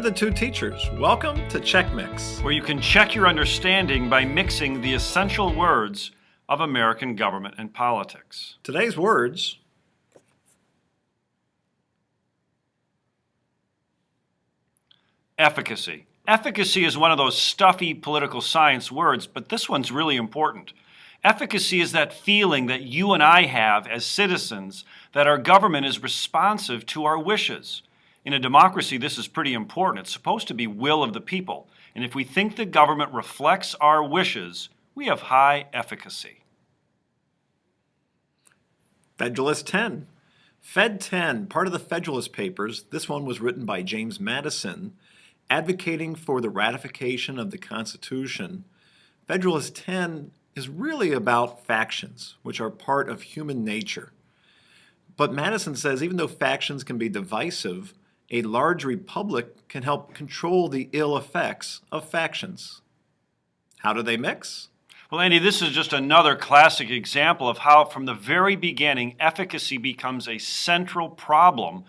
the two teachers. Welcome to Check Mix, where you can check your understanding by mixing the essential words of American government and politics. Today's words: efficacy. Efficacy is one of those stuffy political science words, but this one's really important. Efficacy is that feeling that you and I have as citizens that our government is responsive to our wishes. In a democracy, this is pretty important. It's supposed to be will of the people. And if we think the government reflects our wishes, we have high efficacy. Federalist 10. Fed 10, part of the Federalist Papers. This one was written by James Madison, advocating for the ratification of the Constitution. Federalist 10 is really about factions, which are part of human nature. But Madison says even though factions can be divisive, a large republic can help control the ill effects of factions. How do they mix? Well, Andy, this is just another classic example of how from the very beginning efficacy becomes a central problem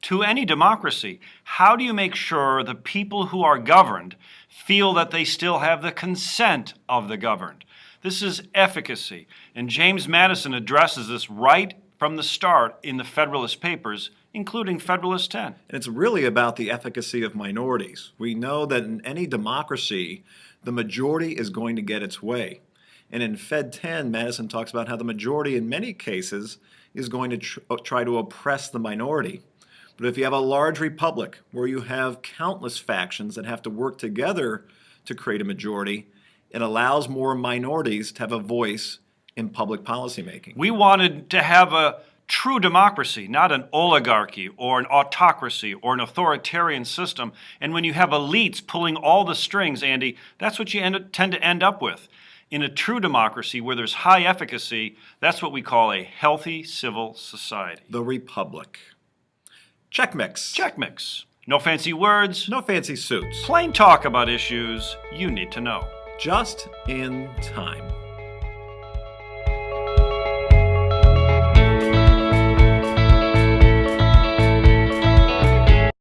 to any democracy. How do you make sure the people who are governed feel that they still have the consent of the governed? This is efficacy. And James Madison addresses this right from the start in the Federalist Papers, including Federalist 10. And it's really about the efficacy of minorities. We know that in any democracy, the majority is going to get its way. And in Fed 10, Madison talks about how the majority in many cases is going to try to oppress the minority. But if you have a large republic where you have countless factions that have to work together to create a majority, it allows more minorities to have a voice in public policymaking. We wanted to have a true democracy, not an oligarchy or an autocracy or an authoritarian system. And when you have elites pulling all the strings, Andy, that's what you tend to end up with. In a true democracy where there's high efficacy, that's what we call a healthy civil society. The republic. Check Mix. Check Mix. No fancy words. No fancy suits. Plain talk about issues you need to know. Just in time.